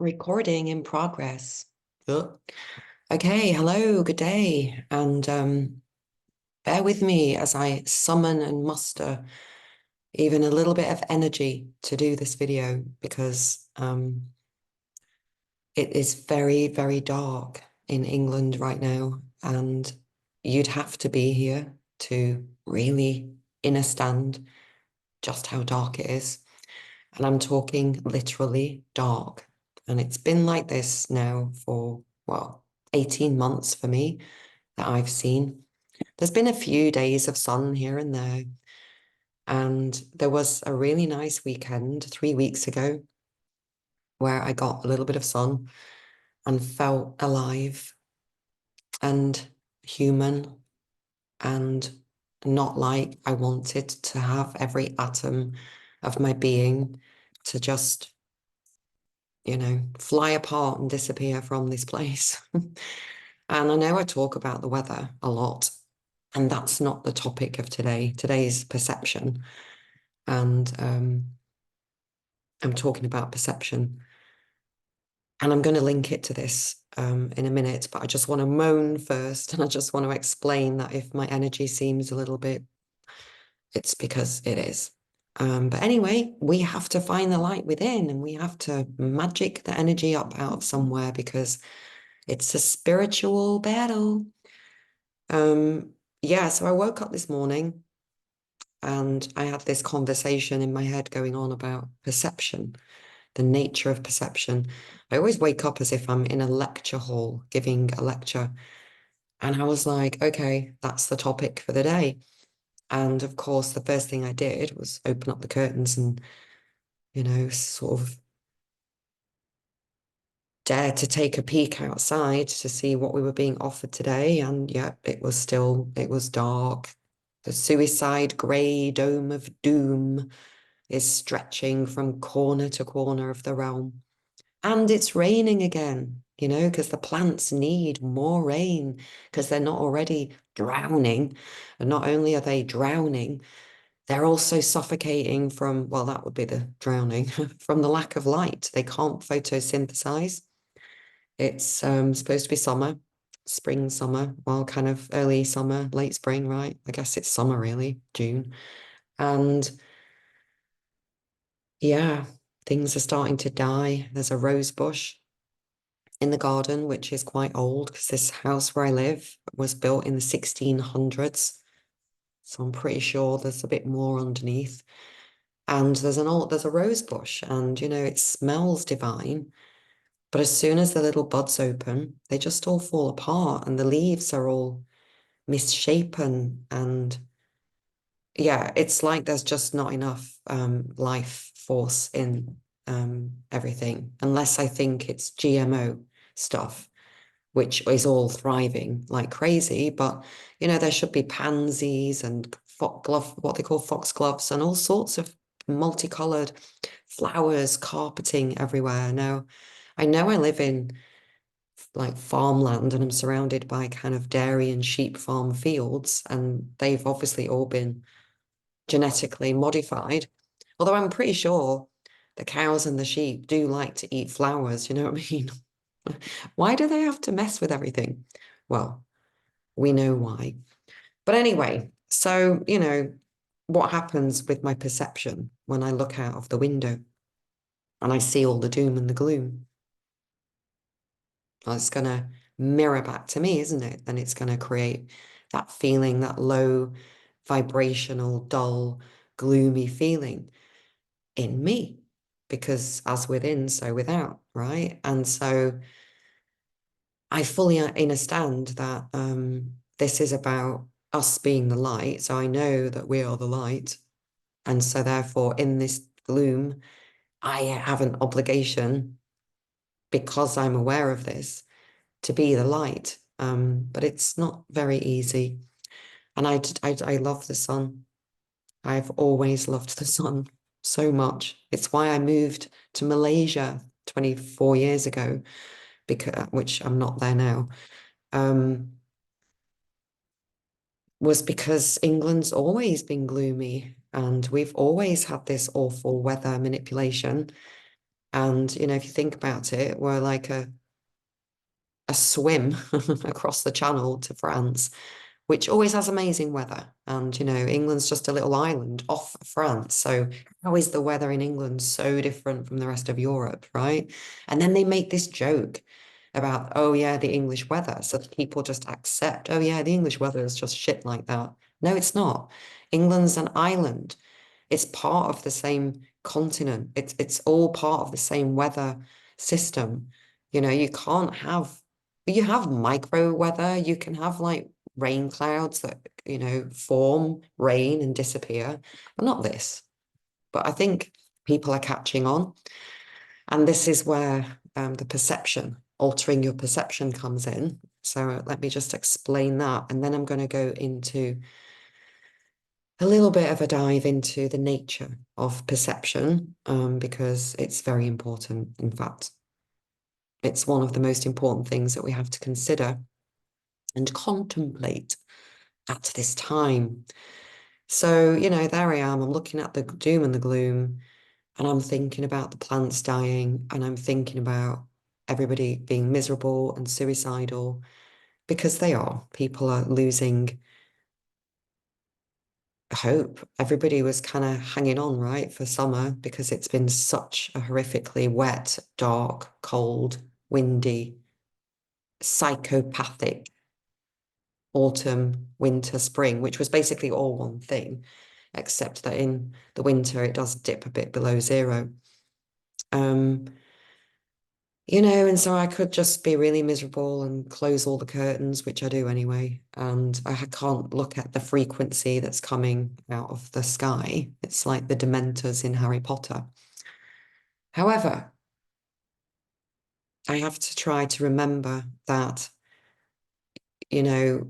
Recording in progress. Oh. Okay, hello, good day. And bear with me as I summon and muster even a little bit of energy to do this video because it is very, very dark in England right now. And you'd have to be here to really understand just how dark it is. And I'm talking literally dark. And it's been like this now for, well, 18 months for me that I've seen. There's been a few days of sun here and there. And there was a really nice weekend 3 weeks ago where I got a little bit of sun and felt alive and human and not like I wanted to have every atom of my being to just fly apart and disappear from this place. And I know I talk about the weather a lot, and that's not the topic of today. Today's perception. And I'm talking about perception. And I'm going to link it to this in a minute, but I just want to moan first. And I just want to explain that if my energy seems a little bit, it's because it is. But anyway, we have to find the light within and we have to magic the energy up out of somewhere because it's a spiritual battle. Yeah, so I woke up this morning and I had this conversation in my head going on about perception, the nature of perception. I always wake up as if I'm in a lecture hall giving a lecture. And I was like, okay, that's the topic for the day. And of course, the first thing I did was open up the curtains and, sort of dare to take a peek outside to see what we were being offered today. And yeah, it was dark. The suicide grey dome of doom is stretching from corner to corner of the realm. And it's raining again, because the plants need more rain because they're not already drowning. And not only are they drowning, they're also suffocating from, well, that would be the drowning, from the lack of light. They can't photosynthesize. It's supposed to be summer, spring, summer, well, kind of early summer, late spring, right? I guess it's summer really, June. And yeah, things are starting to die. There's a rose bush in the garden, which is quite old because this house where I live was built in the 1600s. So I'm pretty sure there's a bit more underneath. And there's a rose bush and, it smells divine. But as soon as the little buds open, they just all fall apart and the leaves are all misshapen. And yeah, it's like there's just not enough life force in everything, unless I think it's GMO stuff, which is all thriving like crazy. But, there should be pansies and what they call foxgloves and all sorts of multicolored flowers carpeting everywhere. Now, I know I live in like farmland and I'm surrounded by kind of dairy and sheep farm fields, and they've obviously all been genetically modified. Although I'm pretty sure the cows and the sheep do like to eat flowers, you know what I mean? Why do they have to mess with everything? Well, we know why. But anyway, so, what happens with my perception when I look out of the window and I see all the doom and the gloom? Well, it's going to mirror back to me, isn't it? And it's going to create that feeling, that low vibrational, dull, gloomy feeling in me, because as within, so without, right? And so I fully understand that this is about us being the light. So I know that we are the light. And so therefore, in this gloom, I have an obligation, because I'm aware of this, to be the light. But it's not very easy. And I love the sun. I've always loved the sun so much. It's why I moved to Malaysia 24 years ago, which I'm not there now, was because England's always been gloomy and we've always had this awful weather manipulation. And, if you think about it, we're like a swim across the channel to France, which always has amazing weather. And, England's just a little island off France. So how is the weather in England so different from the rest of Europe, right? And then they make this joke about, oh yeah, the English weather. So people just accept, oh yeah, the English weather is just shit like that. No, it's not. England's an island. It's part of the same continent. It's all part of the same weather system. You can't have you have micro weather. You can have like rain clouds that, form rain and disappear, but not this. But I think people are catching on. And this is where the perception, altering your perception comes in. So let me just explain that. And then I'm going to go into a little bit of a dive into the nature of perception, because it's very important. In fact, it's one of the most important things that we have to consider and contemplate at this time. So, there I am. I'm looking at the doom and the gloom, and I'm thinking about the plants dying, and I'm thinking about everybody being miserable and suicidal because they are. People are losing hope. Everybody was kind of hanging on, right, for summer because it's been such a horrifically wet, dark, cold, windy, psychopathic autumn, winter, spring, which was basically all one thing, except that in the winter it does dip a bit below zero. Um, and so I could just be really miserable and close all the curtains, which I do anyway. And I can't look at the frequency that's coming out of the sky. It's like the Dementors in Harry Potter. However, I have to try to remember that, you know,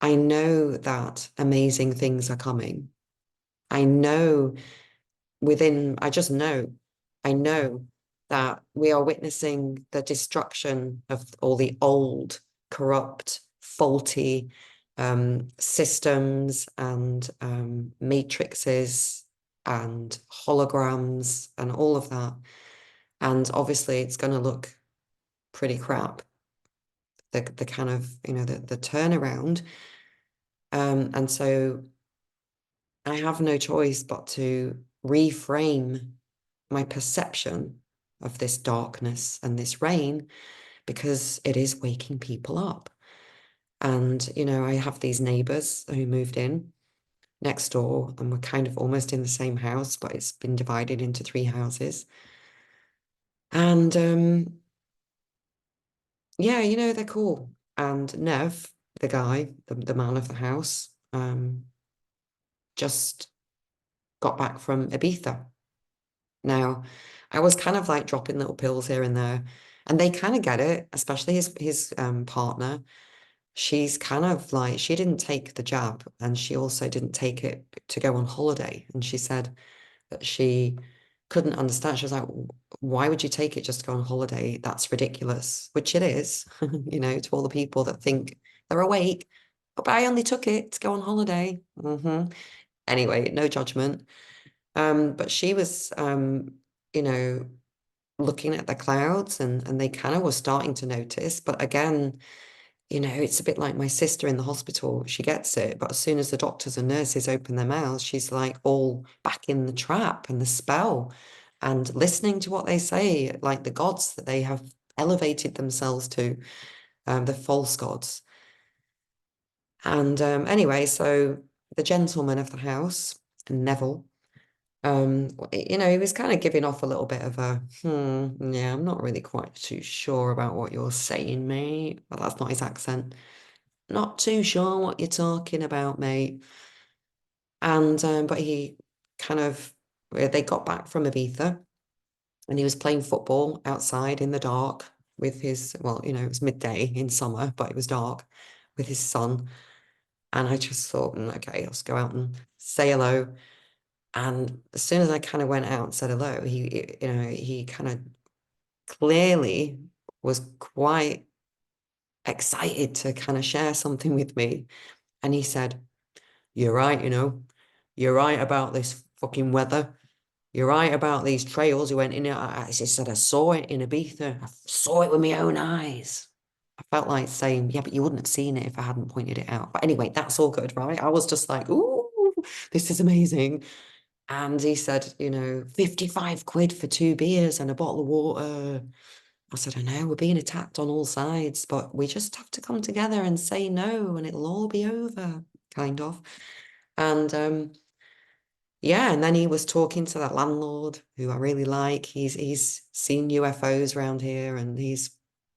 I know that amazing things are coming. I know I know that we are witnessing the destruction of all the old, corrupt, faulty systems and matrices and holograms and all of that. And obviously, it's going to look pretty crap. The kind of, the turnaround. And so I have no choice but to reframe my perception of this darkness and this rain because it is waking people up. And, I have these neighbors who moved in next door and we're kind of almost in the same house, but it's been divided into 3 houses. And yeah, they're cool. And Nev, the guy, the man of the house, just got back from Ibiza. Now, I was kind of like dropping little pills here and there, and they kind of get it, especially his partner. She's kind of like she didn't take the jab, and she also didn't take it to go on holiday. And she said that she couldn't understand. She was like, "Why would you take it just to go on holiday? That's ridiculous." Which it is, to all the people that think they're awake. But I only took it to go on holiday. Anyway, no judgment. But she was, you know, looking at the clouds and they kind of were starting to notice. But again, it's a bit like my sister in the hospital. She gets it, but as soon as the doctors and nurses open their mouths, she's like all back in the trap and the spell and listening to what they say, like the gods that they have elevated themselves to, the false gods. And anyway, so the gentleman of the house, Neville, he was kind of giving off a little bit of a, yeah, I'm not really quite too sure about what you're saying, mate. But that's not his accent. Not too sure what you're talking about, mate. And but he kind of they got back from Ibiza and he was playing football outside in the dark with his, well, it was midday in summer, but it was dark with his son. And I just thought, okay, let's go out and say hello. And as soon as I kind of went out and said hello, he kind of clearly was quite excited to kind of share something with me. And he said, "You're right, you're right about this fucking weather." you're right about these trails. You went in it. I said, I saw it in Ibiza. I saw it with my own eyes. I felt like saying, yeah, but you wouldn't have seen it if I hadn't pointed it out. But anyway, that's all good, right? I was just like, ooh, this is amazing. And he said, 55 quid for 2 beers and a bottle of water. I said, I know, we're being attacked on all sides, but we just have to come together and say no, and it'll all be over, kind of. And yeah, and then he was talking to that landlord who I really like. He's seen UFOs around here and he's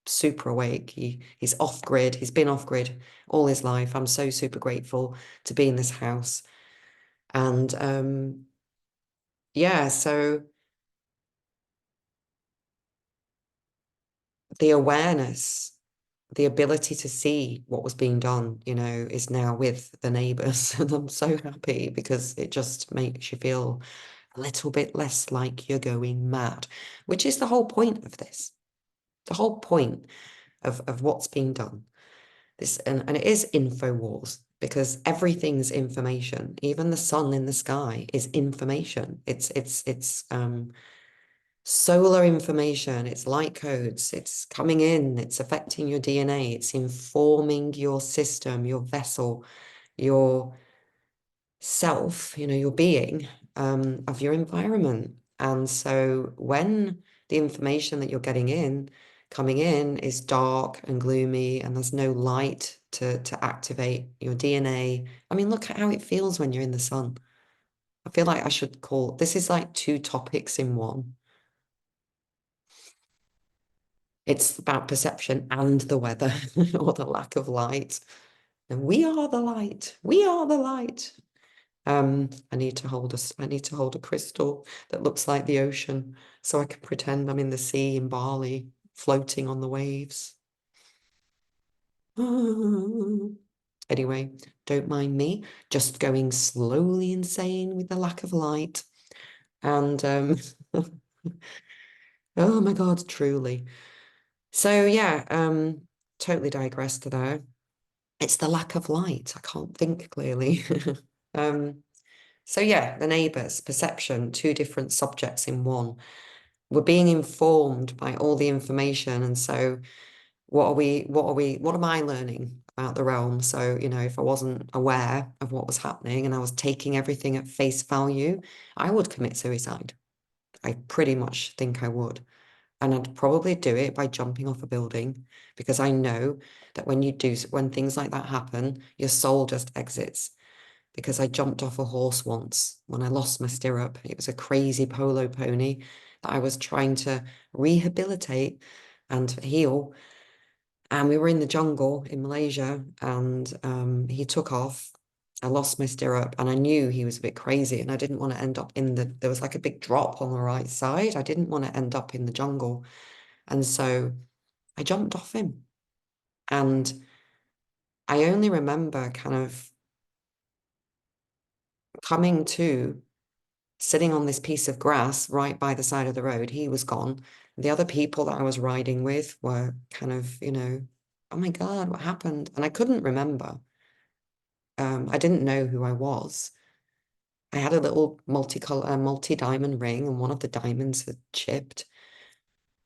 super awake. He's off grid. He's been off grid all his life. I'm so super grateful to be in this house. And yeah, so the awareness, the ability to see what was being done, is now with the neighbors. And I'm so happy because it just makes you feel a little bit less like you're going mad, which is the whole point of this. The whole point of what's being done. This and it is info wars because everything's information. Even the sun in the sky is information. It's solar information, it's light codes, it's coming in, it's affecting your DNA, it's informing your system, your vessel, your self, your being, of your environment. And so when the information that you're getting in, coming in, is dark and gloomy and there's no light to activate your DNA. I mean, look at how it feels when you're in the sun. I feel like I should call this is like two topics in one. It's about perception and the weather or the lack of light. And we are the light. We are the light. I need to hold a crystal that looks like the ocean so I can pretend I'm in the sea in Bali, floating on the waves. Anyway, don't mind me, just going slowly insane with the lack of light. And oh my God, truly. So yeah, totally digressed there. It's the lack of light. I can't think clearly. Um, so yeah, the neighbours, perception, two different subjects in one. We're being informed by all the information. And so what am I learning about the realm? So, if I wasn't aware of what was happening and I was taking everything at face value, I would commit suicide. I pretty much think I would. And I'd probably do it by jumping off a building because I know that when things like that happen, your soul just exits. Because I jumped off a horse once when I lost my stirrup. It was a crazy polo pony that I was trying to rehabilitate and heal. And we were in the jungle in Malaysia and he took off. I lost my stirrup and I knew he was a bit crazy and I didn't want to end up there was like a big drop on the right side. I didn't want to end up in the jungle. And so I jumped off him. And I only remember kind of coming to sitting on this piece of grass right by the side of the road. He was gone. The other people that I was riding with were kind of, oh my God, what happened? And I couldn't remember. I didn't know who I was. I had a little multicolor, multi-diamond ring, and one of the diamonds had chipped.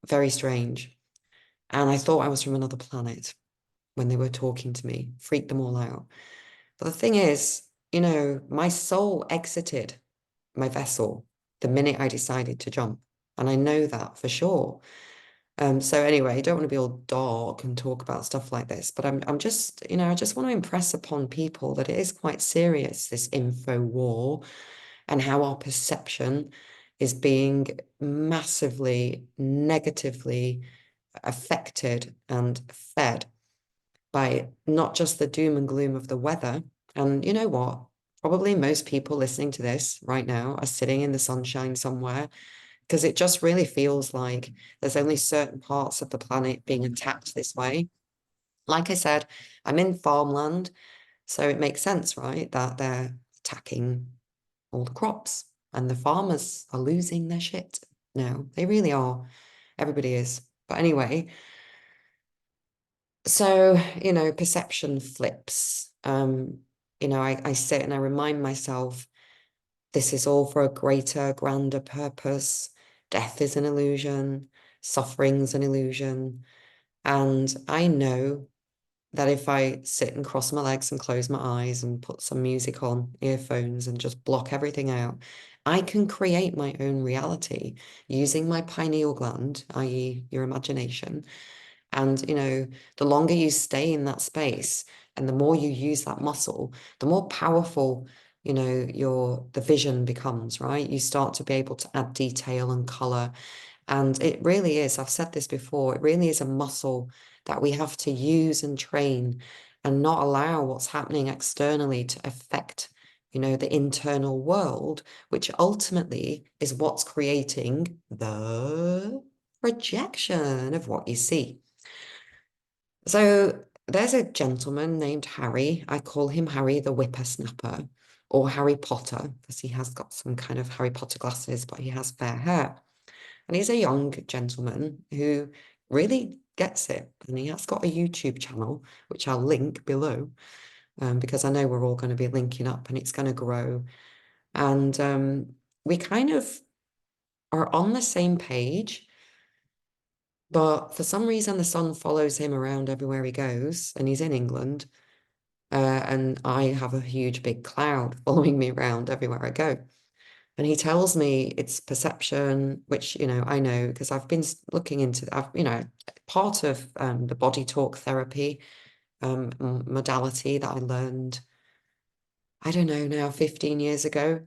Very strange. And I thought I was from another planet when they were talking to me, freaked them all out. But the thing is, my soul exited my vessel the minute I decided to jump. And I know that for sure. So anyway, I don't want to be all dark and talk about stuff like this, but I'm just, I just want to impress upon people that it is quite serious, this info war, and how our perception is being massively negatively affected and fed by not just the doom and gloom of the weather. And you know what? Probably most people listening to this right now are sitting in the sunshine somewhere because it just really feels like there's only certain parts of the planet being attacked this way. Like I said, I'm in farmland, so it makes sense, right, that they're attacking all the crops and the farmers are losing their shit now. They really are. Everybody is. But anyway, so, perception flips. I sit and I remind myself This is all for a greater, grander purpose. Death is an illusion, suffering's an illusion. And I know that if I sit and cross my legs and close my eyes and put some music on, earphones, and just block everything out, I can create my own reality using my pineal gland, i.e., your imagination. And, the longer you stay in that space and the more you use that muscle, the more powerful, the vision becomes, right? You start to be able to add detail and color. And it really is, I've said this before, it really is a muscle that we have to use and train and not allow what's happening externally to affect, the internal world, which ultimately is what's creating the projection of what you see. So there's a gentleman named Harry. I call him Harry the Whippersnapper or Harry Potter because he has got some kind of Harry Potter glasses, but he has fair hair. And he's a young gentleman who really gets it. And he has got a YouTube channel, which I'll link below, because I know we're all going to be linking up and it's going to grow. And we kind of are on the same page. But for some reason, the sun follows him around everywhere he goes, and he's in England. And I have a huge big cloud following me around everywhere I go. And he tells me it's perception, which, I know because I've been looking into, part of the body talk therapy modality that I learned, I don't know now, 15 years ago.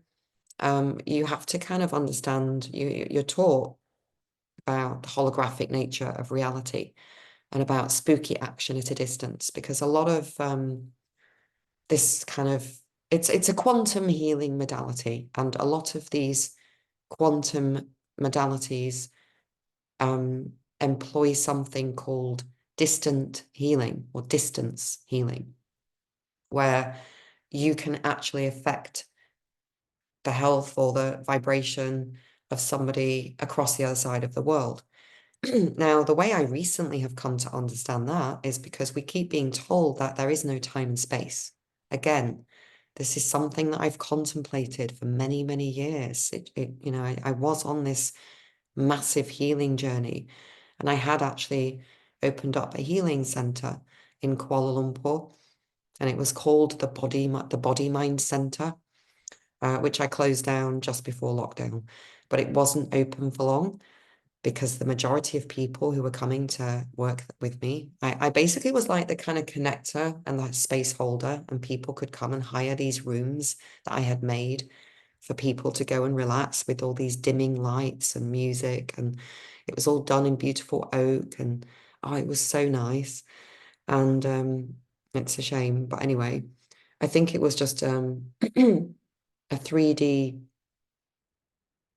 You have to kind of understand, you're taught about the holographic nature of reality and about spooky action at a distance, because a lot of this kind of it's a quantum healing modality, and a lot of these quantum modalities employ something called distant healing or distance healing, where you can actually affect the health or the vibration of somebody across the other side of the world. Now, the way I recently have come to understand that is because we keep being told that there is no time and space. Again, this is something that I've contemplated for many, many years. I was on this massive healing journey, and I had actually opened up a healing center in Kuala Lumpur, and it was called the Body Mind Center, which I closed down just before lockdown, but it wasn't open for long because the majority of people who were coming to work with me, I basically was like the kind of connector and the space holder, and people could come and hire these rooms that I had made for people to go and relax with all these dimming lights and music. And it was all done in beautiful oak, and oh, it was so nice. And it's a shame. But anyway, I think it was just a 3D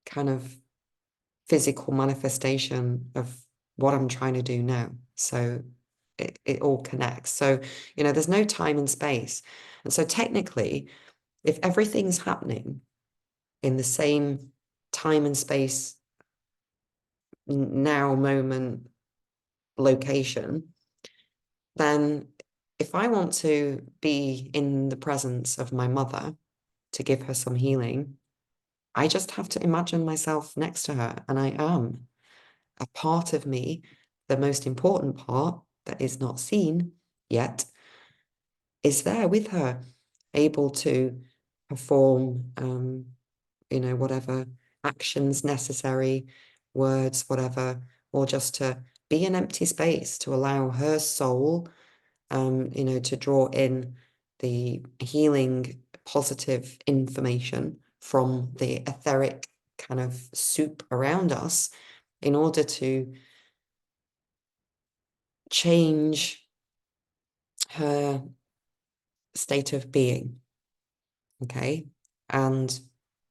kind of physical manifestation of what I'm trying to do now. So it all connects. So, there's no time and space. And so technically, if everything's happening in the same time and space, now, moment, location, then if I want to be in the presence of my mother to give her some healing, I just have to imagine myself next to her, and I am. A part of me, the most important part that is not seen yet, is there with her, able to perform, whatever actions necessary, words, whatever, or just to be an empty space to allow her soul, to draw in the healing, positive information from the etheric kind of soup around us in order to change her state of being. Okay. And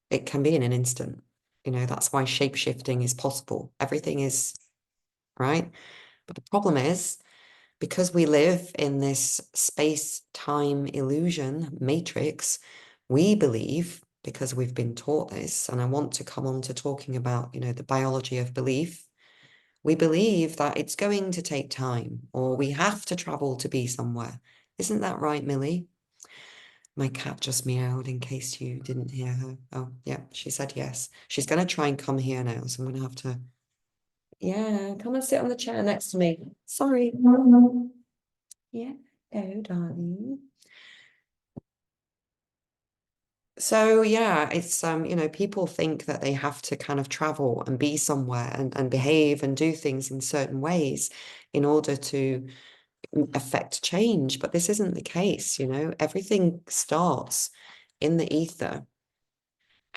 it can be in an instant. That's why shape shifting is possible. Everything is right. But the problem is, because we live in this space-time illusion matrix, we believe, because we've been taught this, and I want to come on to talking about, the biology of belief. We believe that it's going to take time, or we have to travel to be somewhere. Isn't that right, Millie? My cat just meowed in case you didn't hear her. Oh, yeah, she said yes. She's going to try and come here now, so I'm going to have to. Yeah, come and sit on the chair next to me. Sorry. Yeah, go, darling. So yeah, it's people think that they have to kind of travel and be somewhere and behave and do things in certain ways in order to affect change, but this isn't the case, everything starts in the ether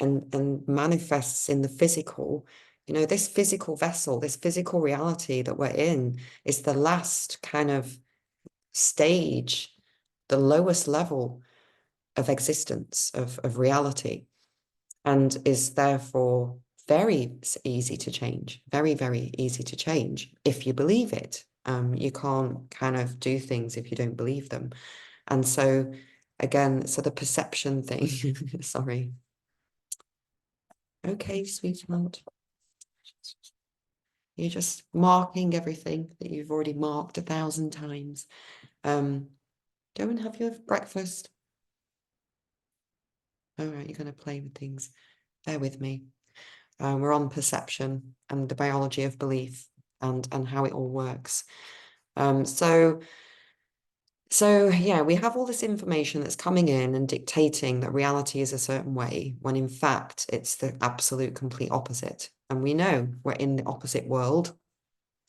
and manifests in the physical. This physical vessel, this physical reality that we're in is the last kind of stage, the lowest level of existence, of reality, and is therefore very easy to change, very, very easy to change if you believe it. You can't kind of do things if you don't believe them. And so, again, so the perception thing, sorry. Okay, sweetheart. You're just marking everything that you've already marked 1,000 times. Go and have your breakfast. All right, you're going to play with things. Bear with me. We're on perception and the biology of belief and how it all works. So yeah, we have all this information that's coming in and dictating that reality is a certain way, when in fact it's the absolute complete opposite. And we know we're in the opposite world,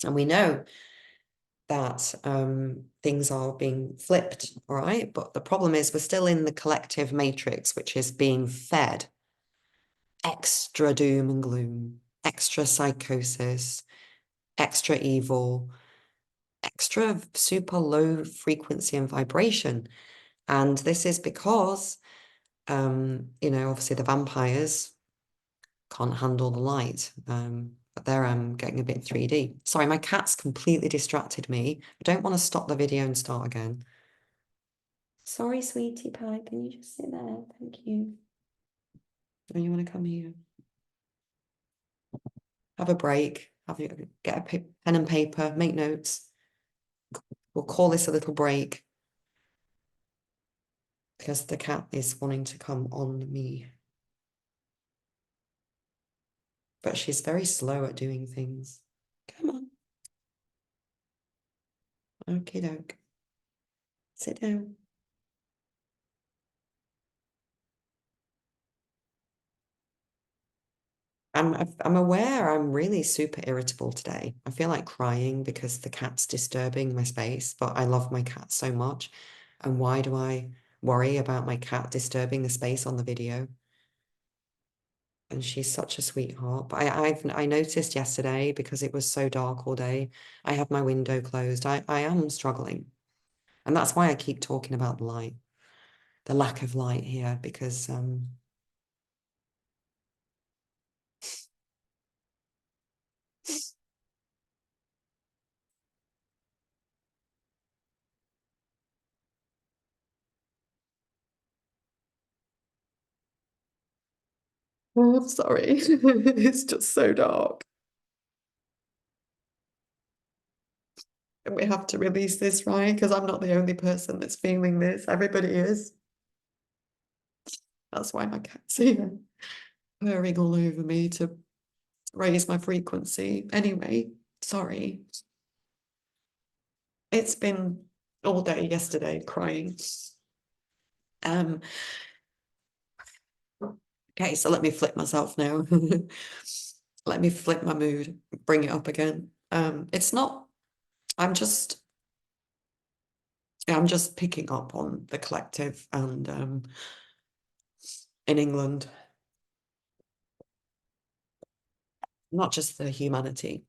and we know that things are being flipped, all right? But the problem is we're still in the collective matrix, which is being fed extra doom and gloom, extra psychosis, extra evil, extra super low frequency and vibration. And this is because, obviously the vampires can't handle the light. But they're getting a bit 3D. Sorry, my cat's completely distracted me. I don't want to stop the video and start again. Sorry, sweetie pie, can you just sit there? Thank you. Or you want to come here? Have a break. Get a pen and paper, make notes. We'll call this a little break because the cat is wanting to come on me. But she's very slow at doing things. Come on. Okie doke. Sit down. I'm aware I'm really super irritable today. I feel like crying because the cat's disturbing my space, but I love my cat so much. And why do I worry about my cat disturbing the space on the video? And she's such a sweetheart. But I noticed yesterday, because it was so dark all day, I had my window closed. I am struggling. And that's why I keep talking about the light, the lack of light here, because oh, I'm sorry. It's just so dark. And we have to release this, right? Because I'm not the only person that's feeling this. Everybody is. That's why my cat's here, purring all over me to raise my frequency. Anyway, sorry. It's been all day yesterday crying. Okay, so let me flip myself now. Let me flip my mood, bring it up again. It's not, I'm just picking up on the collective and in England, not just the humanity.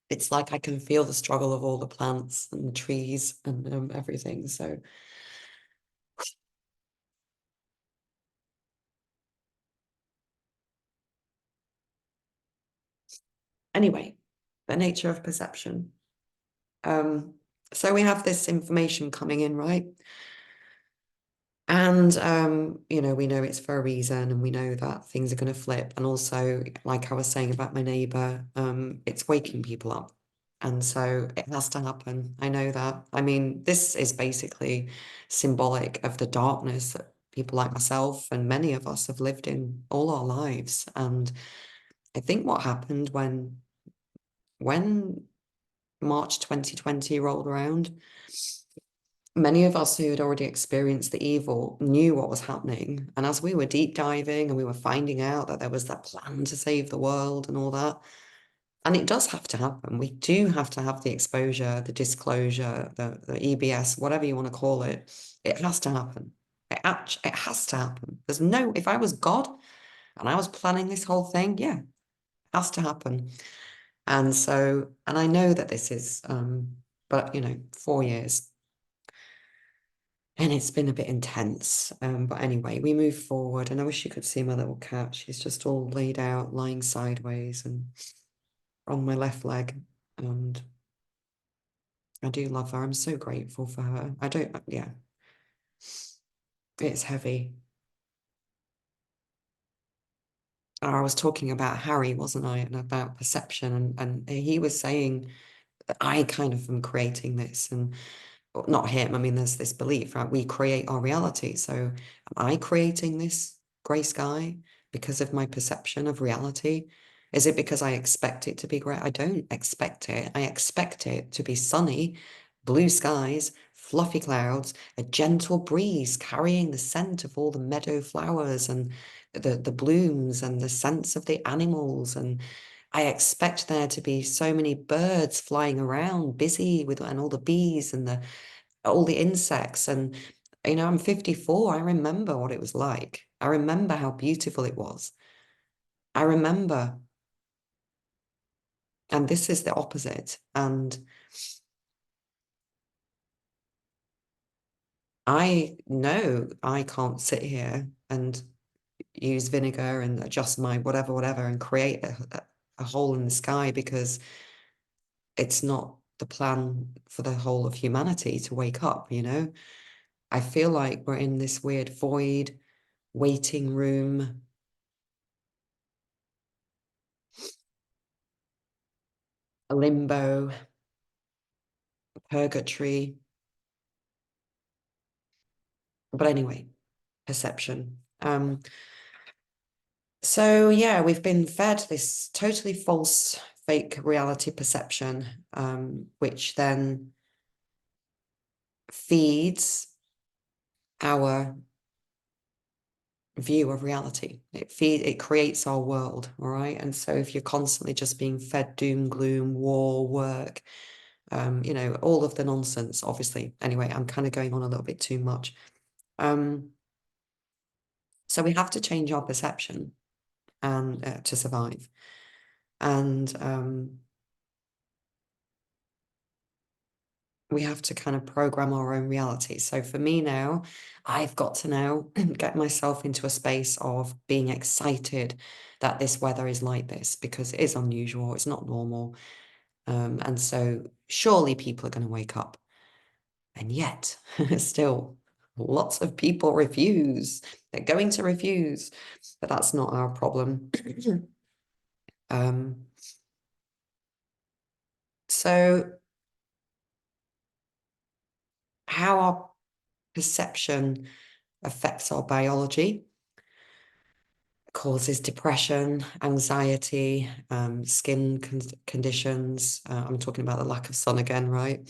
It's like I can feel the struggle of all the plants and the trees and everything. So anyway, the nature of perception. So we have this information coming in, right? And we know it's for a reason, and we know that things are going to flip. And also, like I was saying about my neighbor, it's waking people up. And so it has to happen. I know that. I mean, this is basically symbolic of the darkness that people like myself and many of us have lived in all our lives. And I think what happened when March 2020 rolled around, many of us who had already experienced the evil knew what was happening. And as we were deep diving and we were finding out that there was that plan to save the world and all that, and it does have to happen. We do have to have the exposure, the disclosure, the EBS, whatever you want to call it. It has to happen. It has to happen. There's no, if I was God and I was planning this whole thing, yeah, it has to happen. And so, and I know that this is, but 4 years. And it's been a bit intense. But anyway, we move forward. And I wish you could see my little cat. She's just all laid out, lying sideways and on my left leg. And I do love her. I'm so grateful for her. I don't, yeah, it's heavy. I was talking about Harry, wasn't I? And about perception. And he was saying that I kind of am creating this. And not him. I mean, there's this belief, right? We create our reality. So am I creating this gray sky because of my perception of reality? Is it because I expect it to be gray? I don't expect it. I expect it to be sunny, blue skies, fluffy clouds, a gentle breeze carrying the scent of all the meadow flowers and the blooms and the scents of the animals. And I expect there to be so many birds flying around, busy with, and all the bees and all the insects. And I'm 54. I remember what it was like. I remember how beautiful it was. I remember, and this is the opposite. And I know I can't sit here and use vinegar and adjust my whatever and create a hole in the sky, because it's not the plan for the whole of humanity to wake up. I feel like we're in this weird void waiting room, a limbo, purgatory. But anyway, perception. So yeah, we've been fed this totally false, fake reality perception, which then feeds our view of reality. It creates our world, all right? And so if you're constantly just being fed doom, gloom, war, work, all of the nonsense, obviously. Anyway, I'm kind of going on a little bit too much. So we have to change our perception and to survive. And we have to kind of program our own reality. So for me now, I've got to now get myself into a space of being excited that this weather is like this, because it is unusual, it's not normal. And so surely people are going to wake up. And yet, still, lots of people refuse. They're going to refuse, but that's not our problem. So how our perception affects our biology causes depression, anxiety, skin conditions. I'm talking about the lack of sun again, right?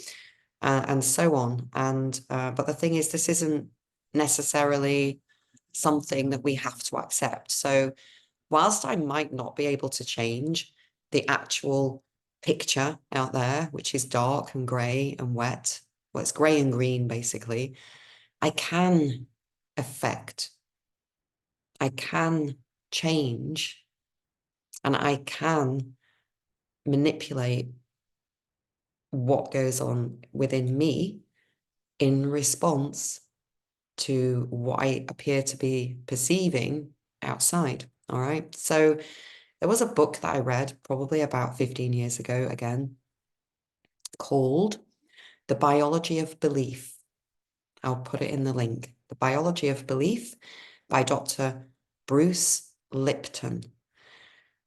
And so on. And but the thing is, this isn't necessarily something that we have to accept. So whilst I might not be able to change the actual picture out there, which is dark and grey and wet, well, it's grey and green basically, I can affect, I can change, and I can manipulate what goes on within me in response to what I appear to be perceiving outside. All right. So there was a book that I read probably about 15 years ago, again, called The Biology of Belief. I'll put it in the link. The Biology of Belief by Dr. Bruce Lipton.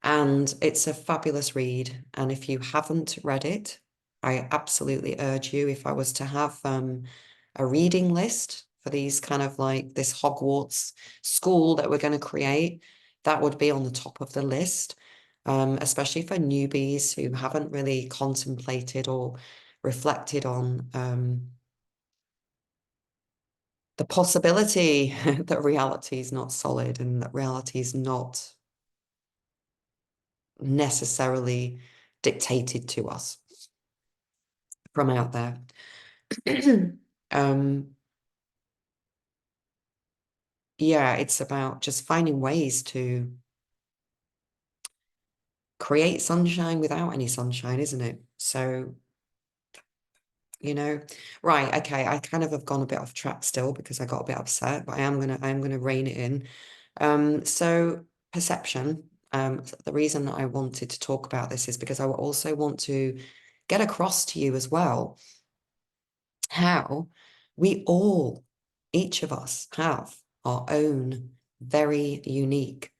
And it's a fabulous read. And if you haven't read it, I absolutely urge you, if I was to have a reading list for these kind of like this Hogwarts school that we're going to create, that would be on the top of the list, especially for newbies who haven't really contemplated or reflected on the possibility that reality is not solid and that reality is not necessarily dictated to us from out there. Yeah, it's about just finding ways to create sunshine without any sunshine, isn't it? So, right, okay, I kind of have gone a bit off track still because I got a bit upset, but I'm gonna rein it in. So perception. The reason that I wanted to talk about this is because I also want to get across to you as well how we all, each of us, have our own very unique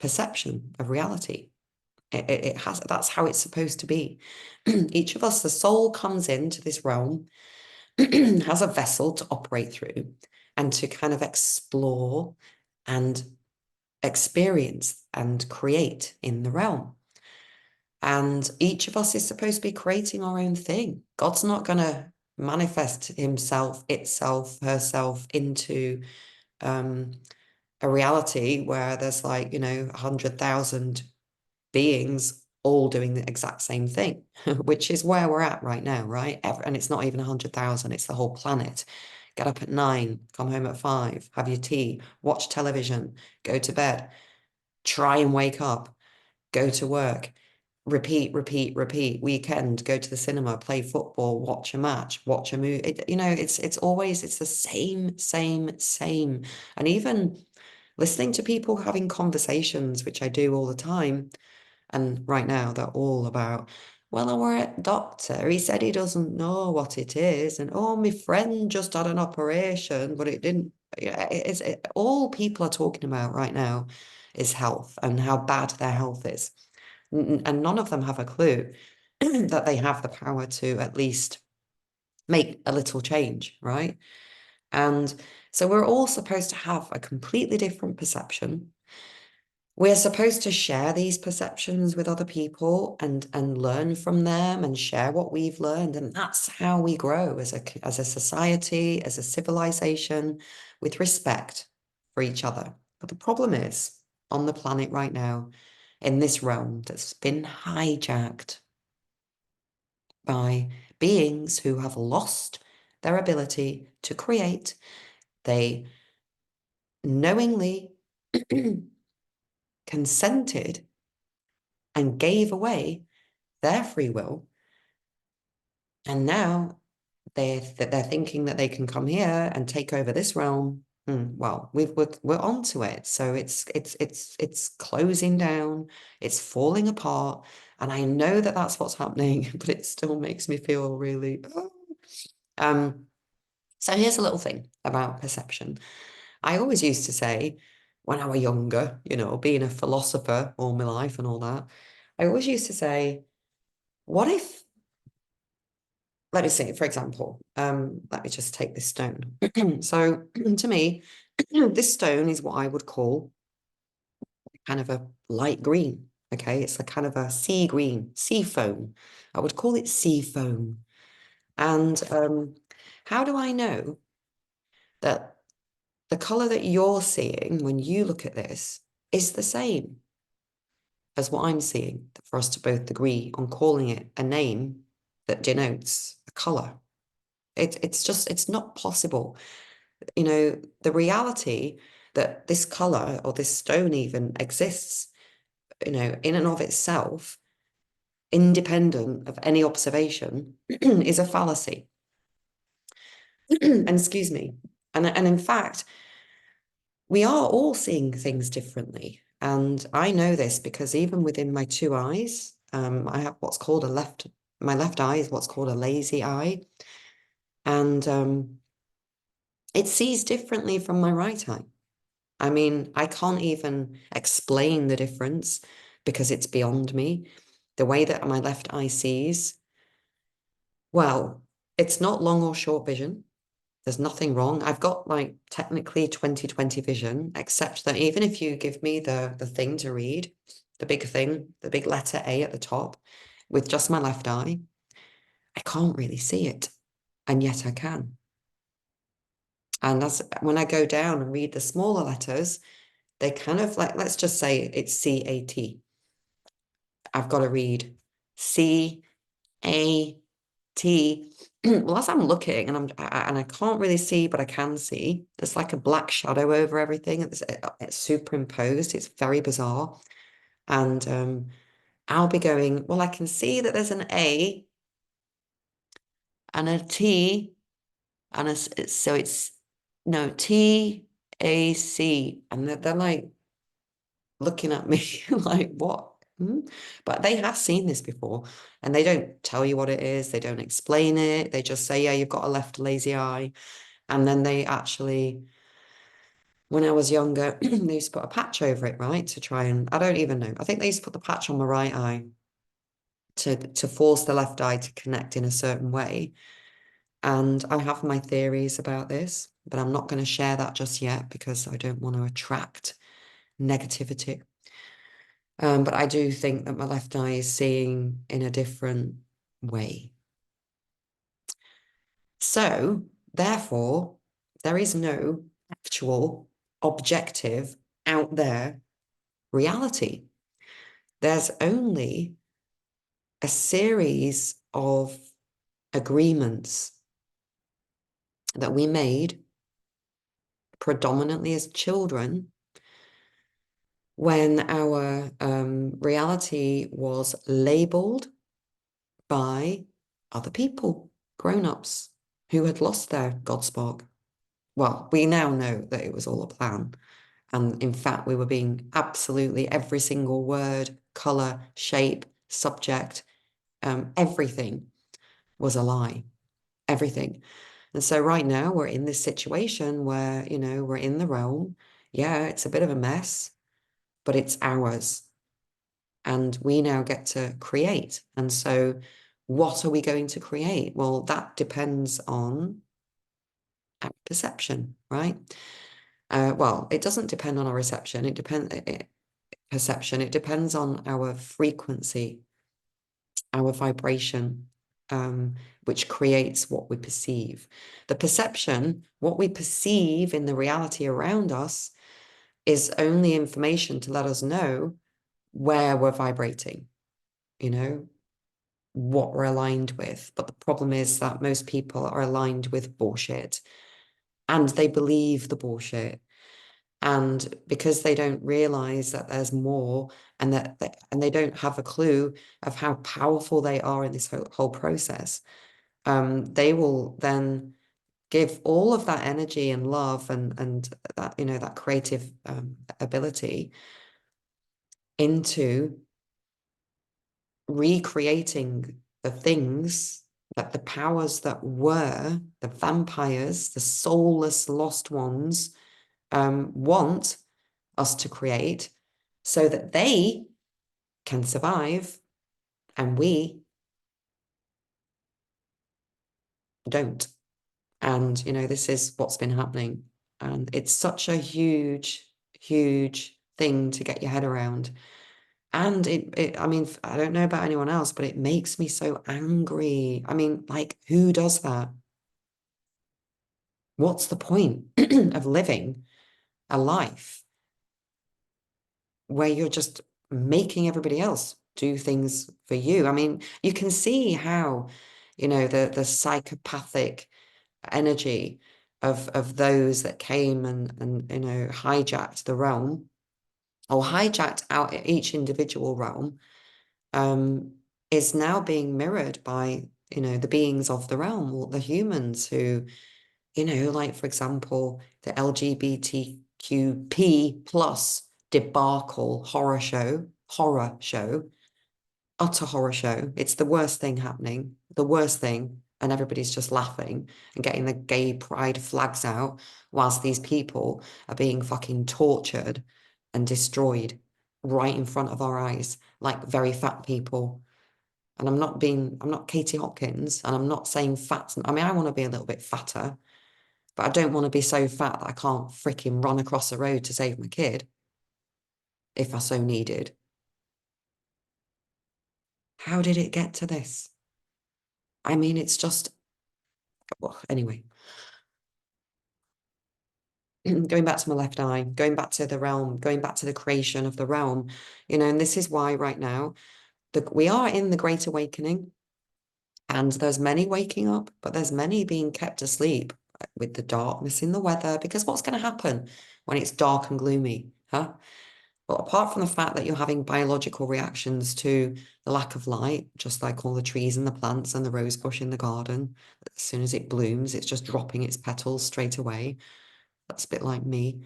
perception of reality. It has, that's how it's supposed to be. Each of us, the soul comes into this realm, has a vessel to operate through and to kind of explore and experience and create in the realm. And each of us is supposed to be creating our own thing. God's not going to manifest himself, itself, herself into a reality where there's like, 100,000 beings all doing the exact same thing, which is where we're at right now, right? And it's not even 100,000, it's the whole planet. Get up at 9, come home at 5, have your tea, watch television, go to bed, try and wake up, go to work, repeat, repeat, repeat. Weekend, go to the cinema, play football, watch a match, watch a movie. It's always, it's the same, same, same. And even listening to people having conversations, which I do all the time, and right now they're all about, well, I were at doctor, he said he doesn't know what it is, and oh, my friend just had an operation, but it didn't. All people are talking about right now is health and how bad their health is. And none of them have a clue that they have the power to at least make a little change, right? And so we're all supposed to have a completely different perception. We're supposed to share these perceptions with other people and learn from them and share what we've learned. And that's how we grow as a society, as a civilization, with respect for each other. But the problem is, on the planet right now, in this realm that's been hijacked by beings who have lost their ability to create, they knowingly consented and gave away their free will. And now they're thinking that they can come here and take over this realm. Well, we're onto it. So it's closing down, it's falling apart. And I know that that's what's happening, but it still makes me feel really. So here's a little thing about perception. I always used to say when I was younger, being a philosopher all my life and all that, I always used to say, what if, let me see, for example, let me just take this stone. So to me, this stone is what I would call kind of a light green. Okay, it's a kind of a sea green, sea foam. I would call it sea foam. And how do I know that the color that you're seeing when you look at this is the same as what I'm seeing, for us to both agree on calling it a name that denotes a color? It's not possible. The reality that this color or this stone even exists, in and of itself, independent of any observation, is a fallacy. And excuse me. And in fact, we are all seeing things differently. And I know this because even within my two eyes, I have what's called my left eye is what's called a lazy eye. And it sees differently from my right eye. I mean, I can't even explain the difference because it's beyond me. the way that my left eye sees, well, it's not long or short vision. There's nothing wrong. I've got like technically 20/20 vision, except that even if you give me the thing to read, the big thing, the big letter A at the top, with just my left eye, I can't really see it. And yet I can. And that's when I go down and read the smaller letters, they kind of like, let's just say it's CAT. I've got to read CAT. Well, as I'm looking and I can't really see, but I can see, there's like a black shadow over everything. It's superimposed. It's very bizarre. And I'll be going, well, I can see that there's an A and a T and so it's no TAC. And they're like looking at me like, what? Hmm? But they have seen this before and they don't tell you what it is. They don't explain it. They just say, yeah, you've got a left lazy eye. And then they actually, when I was younger, they used to put a patch over it, right? To try and, I don't even know. I think they used to put the patch on my right eye to force the left eye to connect in a certain way. And I have my theories about this, but I'm not going to share that just yet because I don't want to attract negativity. But I do think that my left eye is seeing in a different way. So, therefore, there is no actual objective out there reality. There's only a series of agreements that we made predominantly as children when our reality was labeled by other people, grown-ups who had lost their God spark. Well, we now know that it was all a plan. And in fact, we were being absolutely every single word, color, shape, subject, everything was a lie. Everything. And so right now we're in this situation where, we're in the realm. Yeah, it's a bit of a mess, but it's ours. And we now get to create. And so what are we going to create? Well, that depends on our perception, right? Well, it doesn't depend on our perception. It depends on our frequency, our vibration, which creates what we perceive. The perception, what we perceive in the reality around us, is only information to let us know where we're vibrating, what we're aligned with. But the problem is that most people are aligned with bullshit and they believe the bullshit. And because they don't realize that there's more and and they don't have a clue of how powerful they are in this whole process, they will then give all of that energy and love and that, that creative ability into recreating the things that the powers that were, the vampires, the soulless lost ones, want us to create so that they can survive and we don't. And, this is what's been happening. And it's such a huge, huge thing to get your head around. And I mean, I don't know about anyone else, but it makes me so angry. I mean, like, who does that? What's the point of living a life where you're just making everybody else do things for you? I mean, you can see how, the psychopathic energy of those that came and hijacked the realm or hijacked out each individual realm, is now being mirrored by, the beings of the realm, or the humans who, like, for example, the LGBTQP plus debacle horror show, utter horror show. It's the worst thing happening, the worst thing. And everybody's just laughing and getting the gay pride flags out whilst these people are being fucking tortured and destroyed. right in front of our eyes, like very fat people. And I'm not Katie Hopkins, and I'm not saying fat. I mean, I want to be a little bit fatter, but I don't want to be so fat that I can't freaking run across the road to save my kid if I so needed. How did it get to this? I mean, it's just, well, anyway, going back to my left eye, going back to the realm, going back to the creation of the realm, and this is why right now we are in the Great Awakening, and there's many waking up, but there's many being kept asleep with the darkness in the weather, because what's going to happen when it's dark and gloomy, huh? But apart from the fact that you're having biological reactions to the lack of light, just like all the trees and the plants and the rose bush in the garden, as soon as it blooms, it's just dropping its petals straight away. That's a bit like me.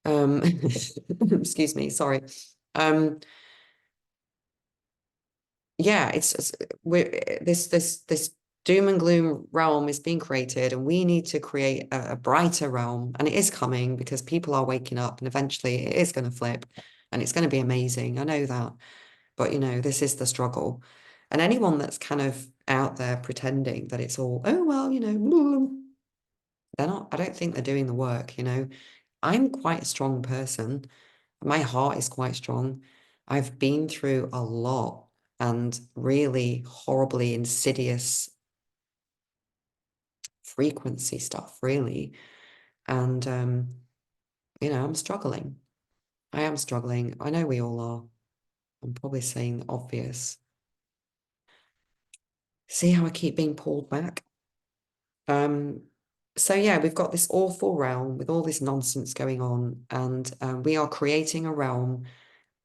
Excuse me, sorry. Um, yeah, it's we're this doom and gloom realm is being created, and we need to create a brighter realm, and it is coming because people are waking up, and eventually it is going to flip, and it's going to be amazing. I know that, but this is the struggle, and anyone that's kind of out there pretending that it's all, oh well, they're not. I don't think they're doing the work. I'm quite a strong person. My heart is quite strong. I've been through a lot and really horribly insidious frequency stuff, really. And, I'm struggling. I am struggling. I know we all are. I'm probably saying the obvious. See how I keep being pulled back? Um, so yeah, we've got this awful realm with all this nonsense going on, and we are creating a realm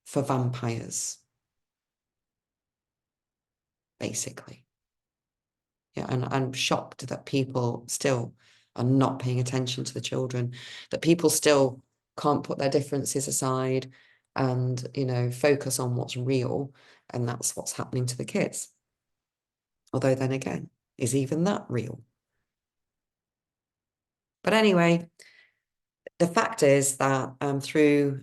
for vampires, basically. Yeah, and I'm shocked that people still are not paying attention to the children, that people still can't put their differences aside and, focus on what's real. And that's what's happening to the kids. Although then again, is even that real? But anyway, the fact is that through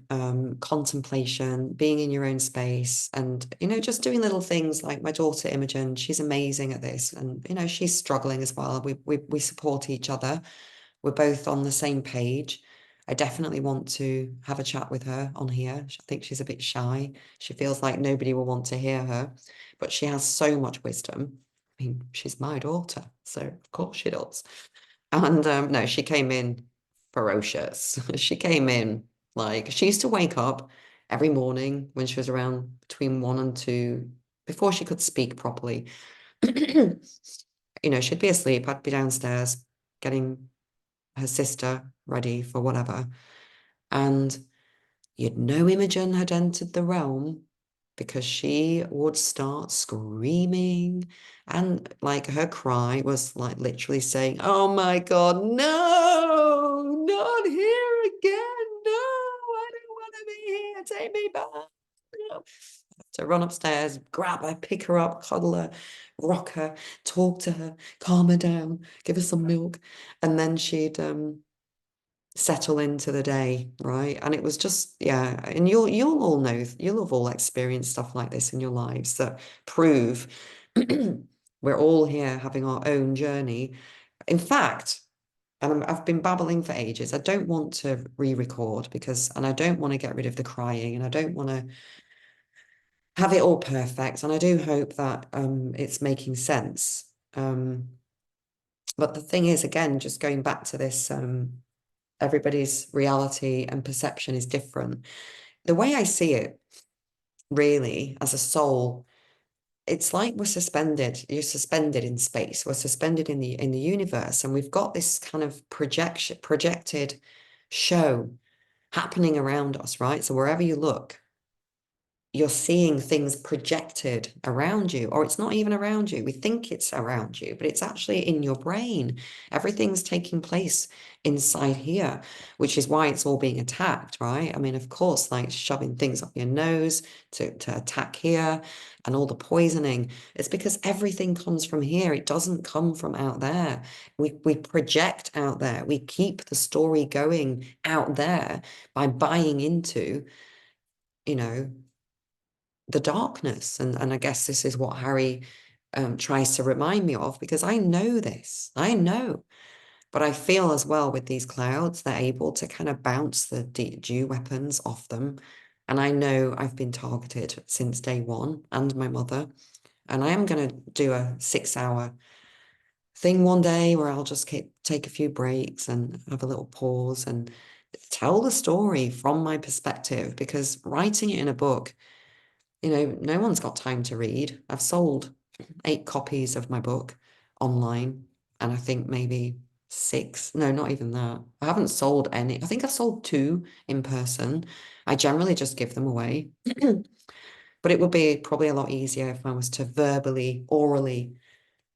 contemplation, being in your own space, and just doing little things like my daughter Imogen, she's amazing at this, and she's struggling as well. We support each other. We're both on the same page. I definitely want to have a chat with her on here. I think she's a bit shy. She feels like nobody will want to hear her, but she has so much wisdom. I mean, she's my daughter, so of course she does. And no, she came in ferocious. She came in like she used to wake up every morning when she was around between 1 and 2, before she could speak properly. She'd be asleep. I'd be downstairs getting her sister ready for whatever. And you'd know Imogen had entered the realm because she would start screaming, and like her cry was like literally saying, oh my God, no, not here again. No, I don't want to be here. Take me back. No. To run upstairs, grab her, pick her up, cuddle her, rock her, talk to her, calm her down, give her some milk. And then she'd settle into the day, right? And it was just, yeah, and you'll all know, you'll have all experienced stuff like this in your lives that prove we're all here having our own journey. In fact, and I've been babbling for ages. I don't want to re-record and I don't want to get rid of the crying, and I don't want to have it all perfect. And I do hope that it's making sense. But the thing is, again, just going back to this, everybody's reality and perception is different. The way I see it, really, as a soul, it's like we're suspended. You're suspended in space. We're suspended in the universe, and we've got this kind of projected show happening around us, right? So wherever you look, you're seeing things projected around you, or it's not even around you. We think it's around you, but it's actually in your brain. Everything's taking place inside here, which is why it's all being attacked, right? I mean, of course, like shoving things up your nose to attack here, and all the poisoning. It's because everything comes from here. It doesn't come from out there. We project out there. We keep the story going out there by buying into you know, the darkness. And I guess this is what Harry tries to remind me of, because I know this. I know. But I feel as well with these clouds, they're able to kind of bounce the dew weapons off them. And I know I've been targeted since day one, and my mother. And I am going to do a 6-hour thing one day where I'll just take a few breaks and have a little pause and tell the story from my perspective, because writing it in a book, no one's got time to read. I've sold 8 copies of my book online, and I think maybe 6, no, not even that. I haven't sold any. I think I've sold 2 in person. I generally just give them away. But it would be probably a lot easier if I was to verbally, orally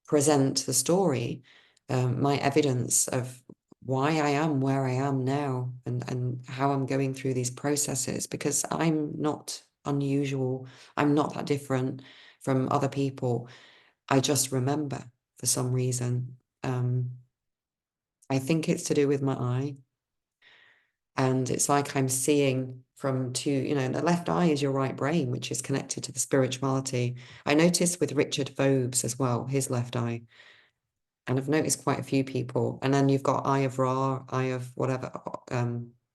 present the story, my evidence of why I am where I am now, and how I'm going through these processes, because I'm not unusual. I'm not that different from other people. I just remember for some reason. I think it's to do with my eye. And it's like I'm seeing from two, the left eye is your right brain, which is connected to the spirituality. I noticed with Richard Vobes as well, his left eye. And I've noticed quite a few people. And then you've got Eye of Ra, Eye of whatever,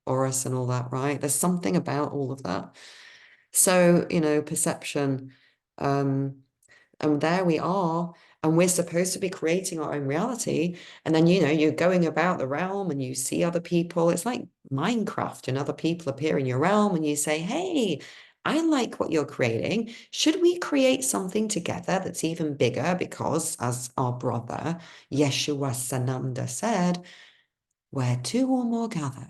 Horus and all that, right? There's something about all of that. So, perception. And there we are. And we're supposed to be creating our own reality. And then, you're going about the realm and you see other people. It's like Minecraft, and other people appear in your realm and you say, hey, I like what you're creating. Should we create something together that's even bigger? Because as our brother Yeshua Sananda said, where 2 or more gather,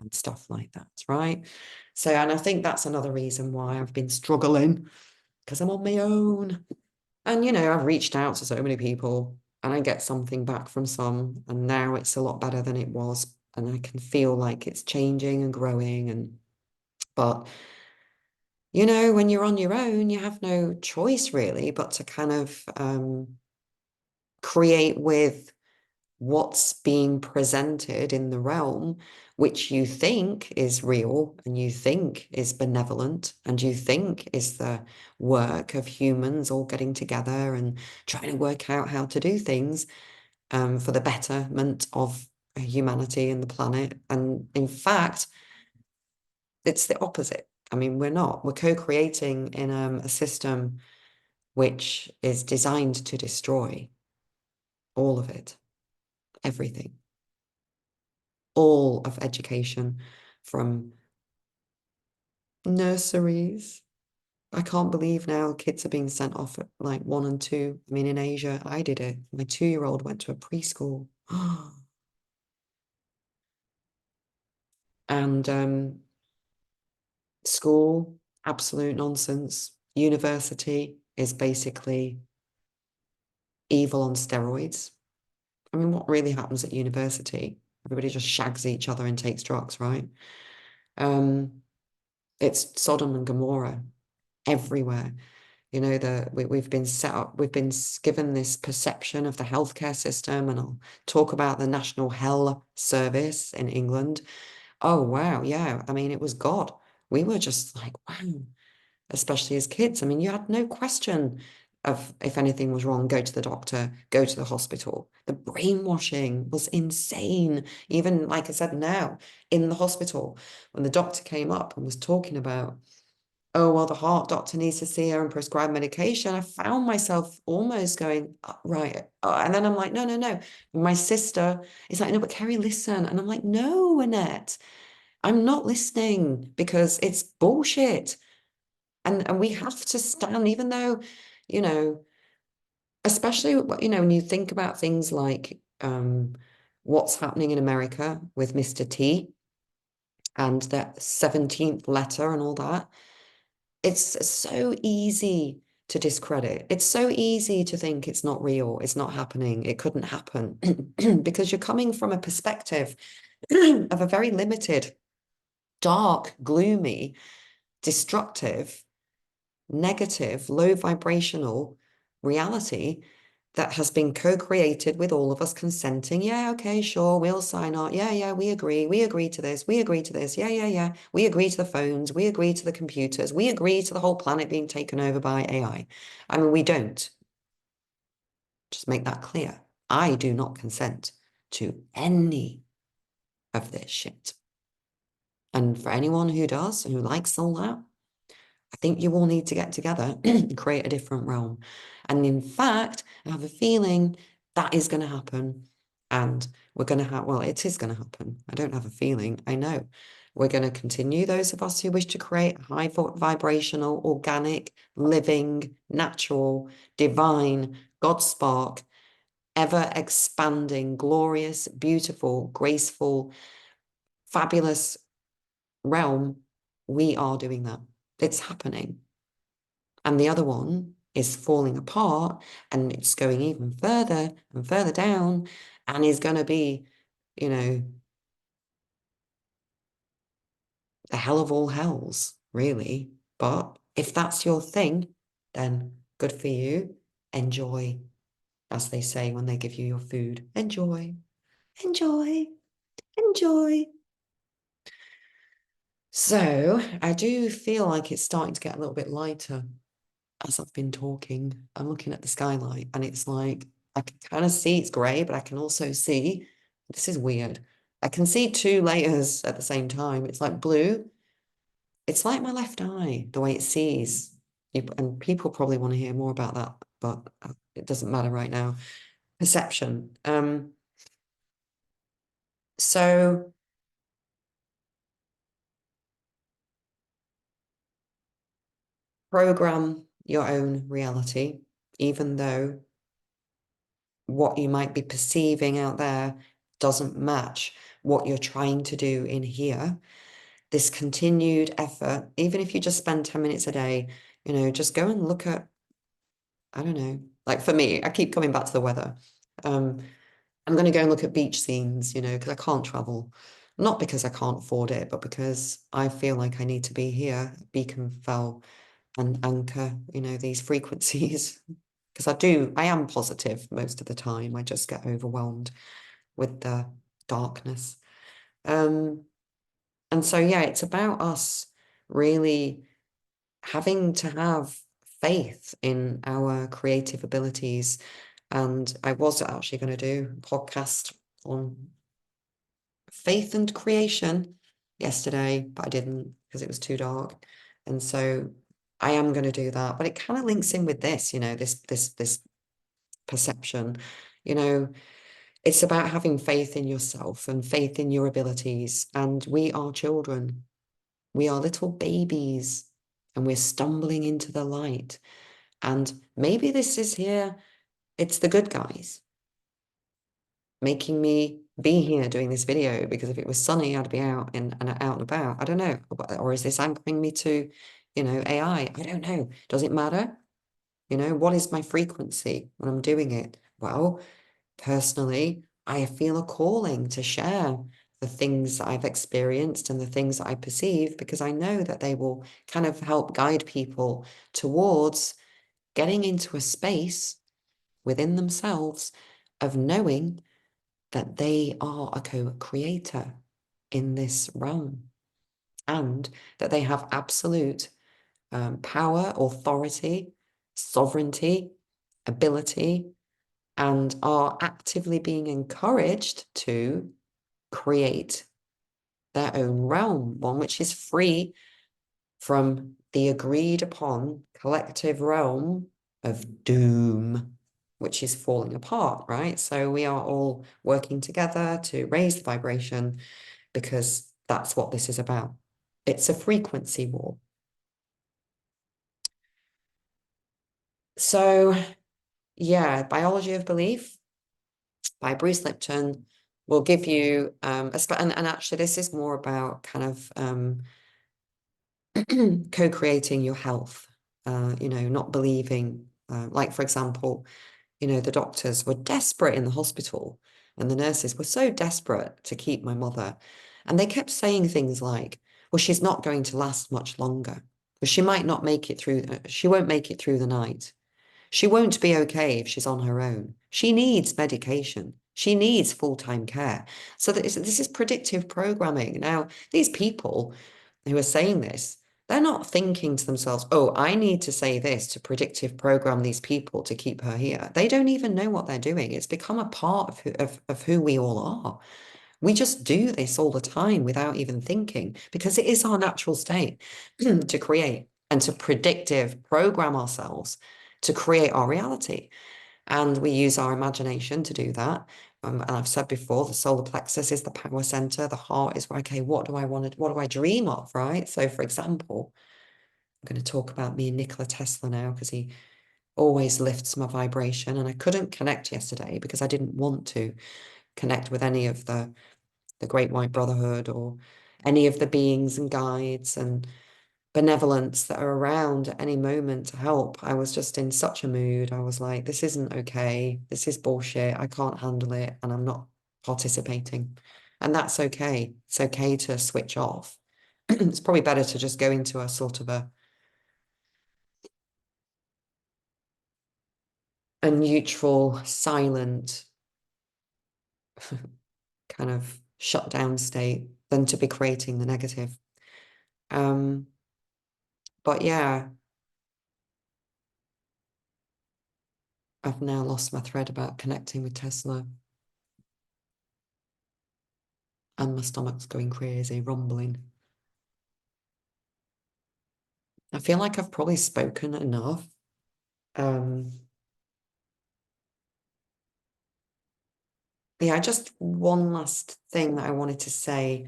and stuff like that, right? So, and I think that's another reason why I've been struggling, because I'm on my own. And, I've reached out to so many people and I get something back from some. And now it's a lot better than it was. And I can feel like it's changing and growing. But, when you're on your own, you have no choice really, but to kind of create with what's being presented in the realm, which you think is real and you think is benevolent and you think is the work of humans all getting together and trying to work out how to do things for the betterment of humanity and the planet. And in fact, it's the opposite. I mean, we're not. We're co-creating in a system which is designed to destroy all of it, everything. All of education, from nurseries. I can't believe now kids are being sent off at like 1 and 2. I mean, in Asia, I did it. My 2-year-old went to a preschool. And school, absolute nonsense. University is basically evil on steroids. I mean, what really happens at university? Everybody just shags each other and takes drugs, right? It's Sodom and Gomorrah everywhere. We've been set up, we've been given this perception of the healthcare system, and I'll talk about the National Health Service in England. Oh, wow. Yeah. I mean, it was God. We were just like, wow, especially as kids. I mean, you had no question of if anything was wrong, go to the doctor, go to the hospital. The brainwashing was insane. Even like I said, now in the hospital, when the doctor came up and was talking about, oh, well, the heart doctor needs to see her and prescribe medication, I found myself almost going, "Oh, right." And then I'm like, no, no, no. My sister is like, no, but Kerry, listen. And I'm like, no, Annette, I'm not listening, because it's bullshit. And we have to stand, even though, you know, especially, when you think about things like what's happening in America with Mr. T and that 17th letter and all that. It's so easy to discredit. It's so easy to think it's not real, it's not happening, it couldn't happen, because you're coming from a perspective of a very limited, dark, gloomy, destructive, negative, low vibrational reality. that has been co-created with all of us consenting. Yeah, okay, sure, we'll sign on. Yeah, yeah, we agree. We agree to this. We agree to this. Yeah, yeah, yeah. We agree to the phones. We agree to the computers. We agree to the whole planet being taken over by AI. I mean, we don't. Just make that clear. I do not consent to any of this shit. And for anyone who does, who likes all that, I think you all need to get together and create a different realm. And in fact, I have a feeling that is going to happen. And we're going to have, well, it is going to happen. I don't have a feeling. I know. We're going to continue, those of us who wish to create high vibrational, organic, living, natural, divine, God spark, ever expanding, glorious, beautiful, graceful, fabulous realm. We are doing that. It's happening. And the other one is falling apart and it's going even further and further down and is going to be, you know, the hell of all hells, really. But if that's your thing, then good for you. Enjoy, as they say when they give you your food. Enjoy, enjoy, enjoy. So I do feel like it's starting to get a little bit lighter as I've been talking. I'm looking at the skylight and it's like I can kind of see it's grey, but I can also see this is weird. I can see two layers at the same time. It's like blue. It's like my left eye, the way it sees. And people probably want to hear more about that, but it doesn't matter right now. Perception. So program your own reality, even though what you might be perceiving out there doesn't match what you're trying to do in here. This continued effort, even if you just spend 10 minutes a day, just go and look at, I don't know, like for me, I keep coming back to the weather. I'm going to go and look at beach scenes, because I can't travel. Not because I can't afford it, but because I feel like I need to be here, Beacon Fell, and anchor, these frequencies. Because I am positive most of the time. I just get overwhelmed with the darkness. And so, yeah, it's about us really having to have faith in our creative abilities. And I was actually going to do a podcast on faith and creation yesterday, but I didn't because it was too dark. And so I am going to do that. But it kind of links in with this, this perception. It's about having faith in yourself and faith in your abilities. And we are children. We are little babies and we're stumbling into the light. And maybe this is here, it's the good guys making me be here doing this video, because if it was sunny, I'd be out and out and about. I don't know. Or is this anchoring me to, AI? I don't know. Does it matter? What is my frequency when I'm doing it? Well, personally, I feel a calling to share the things that I've experienced and the things that I perceive, because I know that they will kind of help guide people towards getting into a space within themselves of knowing that they are a co-creator in this realm and that they have absolute power, authority, sovereignty, ability, and are actively being encouraged to create their own realm, one which is free from the agreed upon collective realm of doom, which is falling apart, right? So we are all working together to raise the vibration, because that's what this is about. It's a frequency war. So, yeah, Biology of Belief by Bruce Lipton will give you, and actually this is more about kind of co-creating your health, not believing, like for example, the doctors were desperate in the hospital and the nurses were so desperate to keep my mother. And they kept saying things like, well, she's not going to last much longer, but she might not make it through, she won't make it through the night. She won't be okay if she's on her own. She needs medication. She needs full-time care. So this is predictive programming. Now, these people who are saying this, they're not thinking to themselves, oh, I need to say this to predictive program these people to keep her here. They don't even know what they're doing. It's become a part of who we all are. We just do this all the time without even thinking because it is our natural state to create and to predictive program ourselves to create our reality. And we use our imagination to do that. And I've said before, the solar plexus is the power center. The heart is, okay, what do I want to, what do I dream of, right? So for example, I'm going to talk about me and Nikola Tesla now because he always lifts my vibration. And I couldn't connect yesterday because I didn't want to connect with any of the Great White Brotherhood or any of the beings and guides and benevolence that are around at any moment to help. I was just in such a mood. I was like, this isn't okay. This is bullshit. I can't handle it. And I'm not participating. And that's okay. It's okay to switch off. It's probably better to just go into a sort of a neutral, silent, kind of shut down state than to be creating the negative. But yeah, I've now lost my thread about connecting with Tesla, and my stomach's going crazy, rumbling. I feel like I've probably spoken enough. Um, yeah, just one last thing that I wanted to say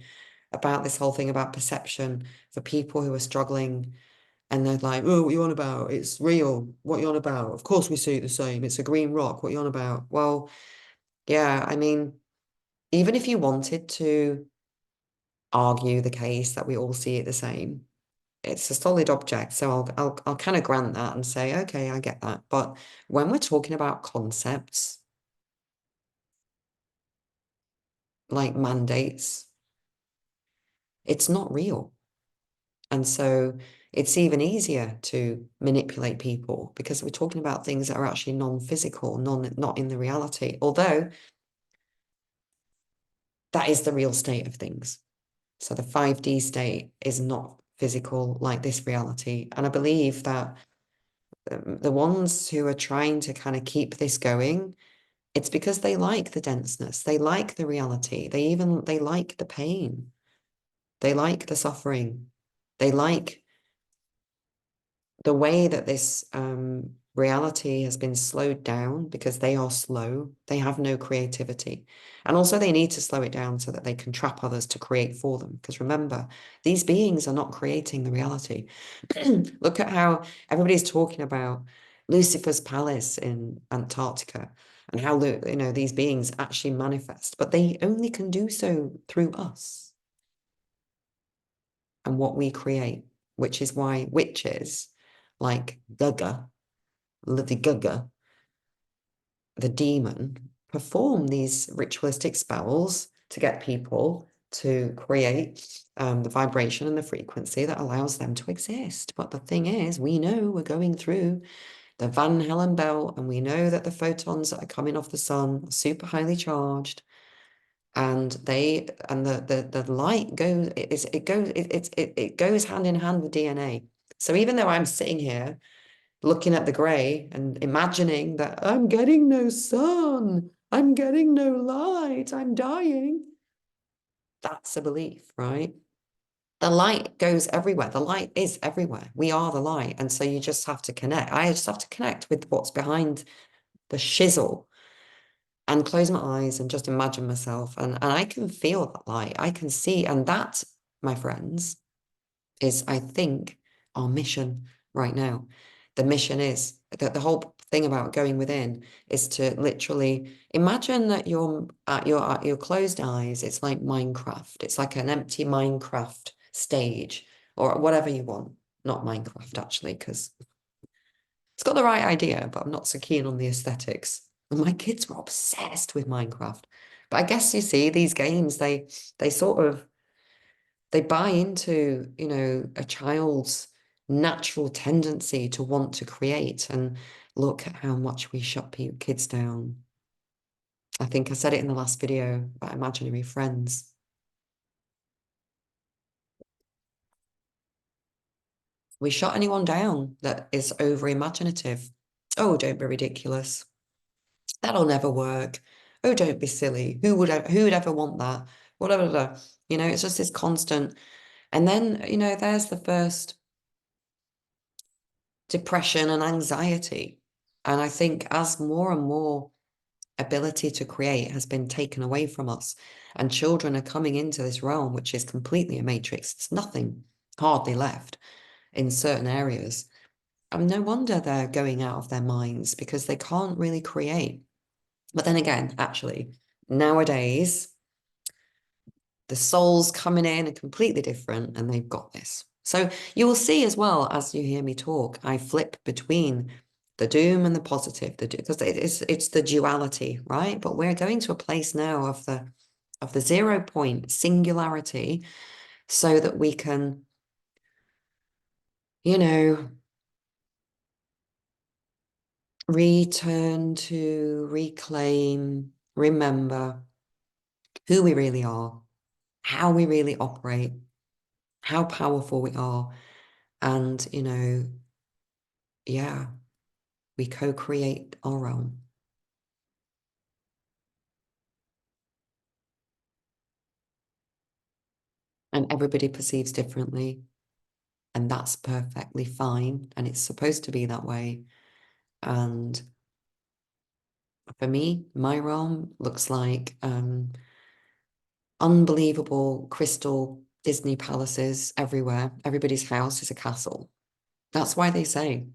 about this whole thing about perception for people who are struggling and they're like, oh, what are you on about? It's real. What are you on about? Of course we see it the same. It's a green rock. What are you on about? Well, yeah, I mean, even if you wanted to argue the case that we all see it the same, it's a solid object. So I'll kind of grant that and say, okay, I get that. But when we're talking about concepts like mandates, it's not real. And so it's even easier to manipulate people because we're talking about things that are actually non-physical, not in the reality. Although that is the real state of things. So the 5D state is not physical like this reality. And I believe that the ones who are trying to kind of keep this going, it's because they like the denseness, they like the reality, they like the pain, they like the suffering, they like the way that this reality has been slowed down because they are slow, they have no creativity. And also they need to slow it down so that they can trap others to create for them. Because remember, these beings are not creating the reality. Look at how everybody's talking about Lucifer's palace in Antarctica and how these beings actually manifest, but they only can do so through us and what we create, which is why witches like Gaga, Lady Gaga, the demon, perform these ritualistic spells to get people to create the vibration and the frequency that allows them to exist. But the thing is, we know we're going through the Van Halen belt, and we know that the photons that are coming off the sun are super highly charged, and the light goes it goes hand in hand with DNA. So even though I'm sitting here looking at the gray and imagining that I'm getting no sun, I'm getting no light, I'm dying, that's a belief, right? The light goes everywhere. The light is everywhere. We are the light. And so you just have to connect. I just have to connect with what's behind the shizzle and close my eyes and just imagine myself. And I can feel that light. I can see. And that, my friends, is, I think, our mission right now. The mission is that the whole thing about going within is to literally imagine that you're at your closed eyes. It's like Minecraft. It's like an empty Minecraft stage or whatever you want. Not Minecraft, actually, because it's got the right idea, but I'm not so keen on the aesthetics. And my kids were obsessed with Minecraft. But I guess you see these games, they sort of they buy into, a child's natural tendency to want to create. And look at how much we shut kids down. I think I said it in the last video about imaginary friends. We shut anyone down that is over imaginative. Oh, don't be ridiculous. That'll never work. Oh, don't be silly. Who would ever want that? Whatever. You know, it's just this constant. And then, you know, there's the first depression and anxiety. And I think as more and more ability to create has been taken away from us, and children are coming into this realm, which is completely a matrix, there's nothing hardly left in certain areas. And no wonder they're going out of their minds because they can't really create. But then again, actually, nowadays, the souls coming in are completely different and they've got this. So you will see as well as you hear me talk, I flip between the doom and the positive, because it's the duality, right? But we're going to a place now of the 0 point singularity so that we can, you know, return to reclaim, remember who we really are, how we really operate, how powerful we are. And, you know, yeah, we co-create our own. And everybody perceives differently. And that's perfectly fine. And it's supposed to be that way. And for me, my realm looks like unbelievable crystal Disney palaces everywhere. Everybody's house is a castle. That's why they say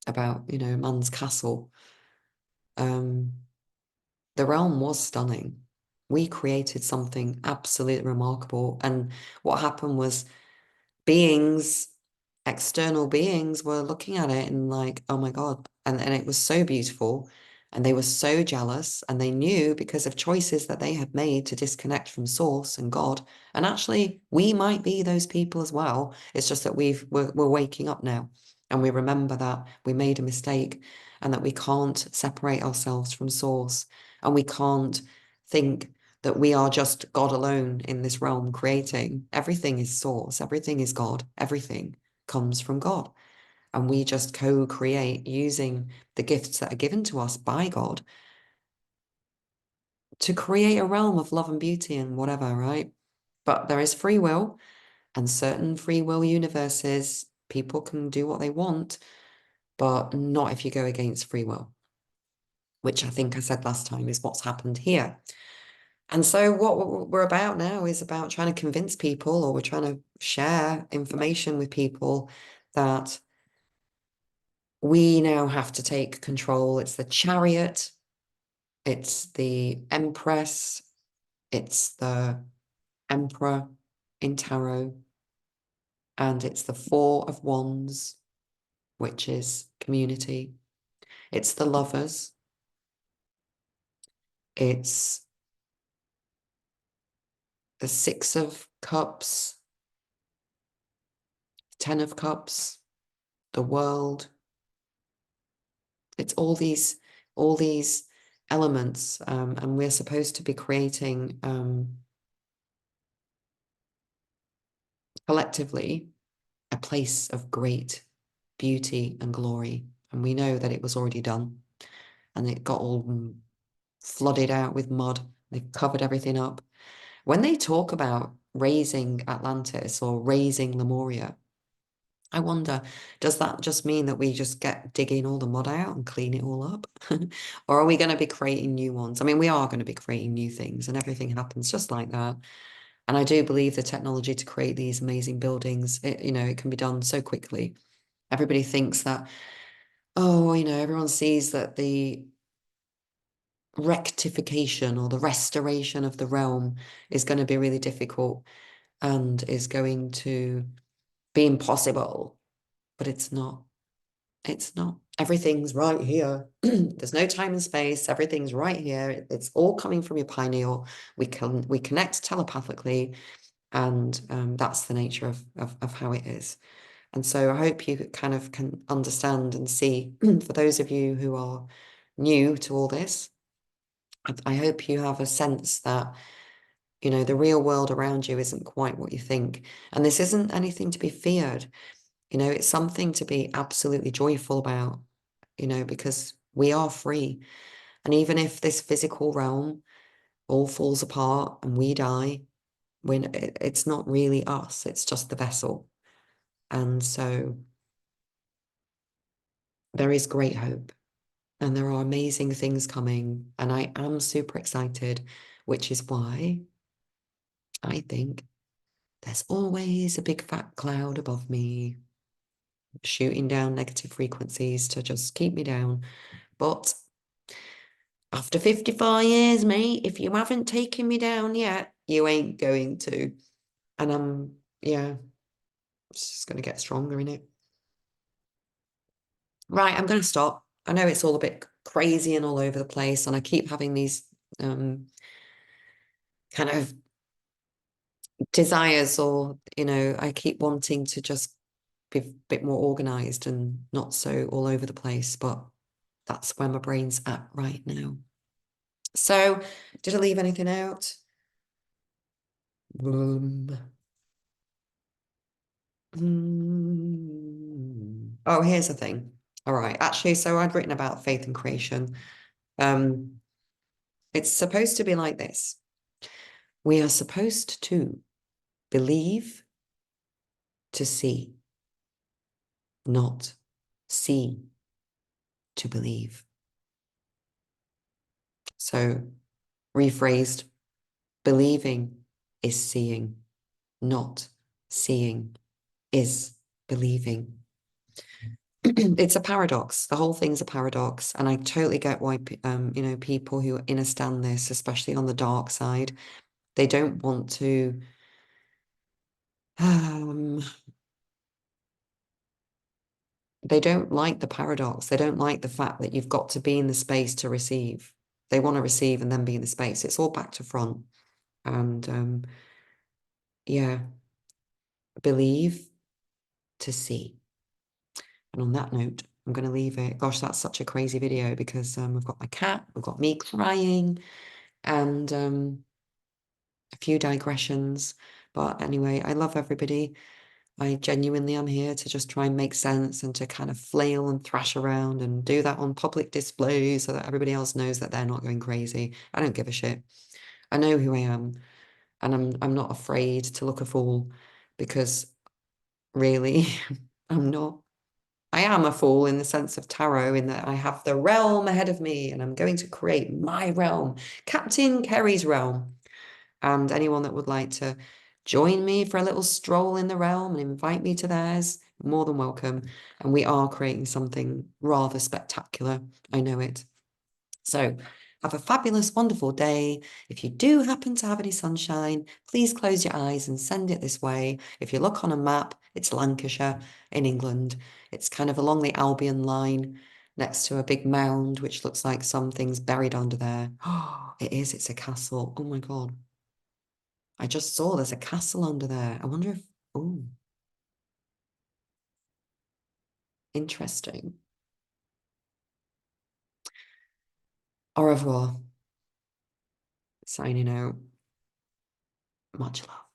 about, you know, man's castle. The realm was stunning. We created something absolutely remarkable. And what happened was beings, external beings, were looking at it and like, oh my God. And it was so beautiful. And they were so jealous. And they knew because of choices that they had made to disconnect from source and God. And actually, we might be those people as well. It's just that we're waking up now. And we remember that we made a mistake and that we can't separate ourselves from source. And we can't think that we are just God alone in this realm creating. Everything is source, everything is God, everything comes from God. And we just co-create using the gifts that are given to us by God to create a realm of love and beauty and whatever, right? But there is free will, and certain free will universes, people can do what they want, but not if you go against free will, which I think I said last time is what's happened here. And so what we're about now is about trying to convince people, or we're trying to share information with people that we now have to take control. It's the chariot, it's the empress, it's the emperor in tarot, and it's the Four of Wands, which is community. It's the lovers. It's the Six of Cups, Ten of Cups, the world. It's all these elements, and we're supposed to be creating collectively a place of great beauty and glory. And we know that it was already done, and it got all flooded out with mud. They've covered everything up. When they talk about raising Atlantis or raising Lemuria, I wonder, does that just mean that we just get digging all the mud out and clean it all up? Or are we going to be creating new ones? I mean, we are going to be creating new things, and everything happens just like that. And I do believe the technology to create these amazing buildings, you know, it can be done so quickly. Everybody thinks that, oh, you know, everyone sees that the rectification or the restoration of the realm is going to be really difficult and is going to be impossible, but it's not. It's not. Everything's right here. There's no time and space. Everything's right here. It's all coming from your pineal. We connect telepathically. And that's the nature of how it is. And so I hope you kind of can understand and see, for those of you who are new to all this, I hope you have a sense that, you know, the real world around you isn't quite what you think. And this isn't anything to be feared. You know, it's something to be absolutely joyful about, you know, because we are free. And even if this physical realm all falls apart and we die, when it's not really us, it's just the vessel. And so there is great hope and there are amazing things coming. And I am super excited, which is why I think there's always a big fat cloud above me, shooting down negative frequencies to just keep me down. But after 54 years, mate, if you haven't taken me down yet, you ain't going to. And yeah, it's just going to get stronger in it. Right, I'm going to stop. I know it's all a bit crazy and all over the place, and I keep having these kind of desires, or, you know, I keep wanting to just be a bit more organized and not so all over the place, but that's where my brain's at right now. So, did I leave anything out? Oh, here's the thing. All right. Actually, so I'd written about faith and creation. Um, it's supposed to be like this. We are supposed to believe to see, not see to believe. So, rephrased, believing is seeing, not seeing is believing. It's a paradox. The whole thing's a paradox, and I totally get why you know, people who understand this, especially on the dark side, they don't want to um, they don't like the paradox. They don't like the fact that you've got to be in the space to receive. They want to receive and then be in the space. It's all back to front. And yeah, believe to see. And on that note, I'm going to leave it. Gosh, that's such a crazy video because we've got my cat, we've got me crying, and a few digressions. But anyway, I love everybody. I genuinely am here to just try and make sense and to kind of flail and thrash around and do that on public display so that everybody else knows that they're not going crazy. I don't give a shit. I know who I am, and I'm not afraid to look a fool, because really I'm not. I am a fool in the sense of tarot, in that I have the realm ahead of me and I'm going to create my realm, Captain Kerry's realm. And anyone that would like to join me for a little stroll in the realm and invite me to theirs, more than welcome. And we are creating something rather spectacular. I know it. So have a fabulous, wonderful day. If you do happen to have any sunshine, please close your eyes and send it this way. If you look on a map, it's Lancashire in England. It's kind of along the Albion line next to a big mound, which looks like something's buried under there. Oh, it is. It's a castle. Oh my God. I just saw there's a castle under there. I wonder if, oh, interesting. Au revoir. Signing out. Much love.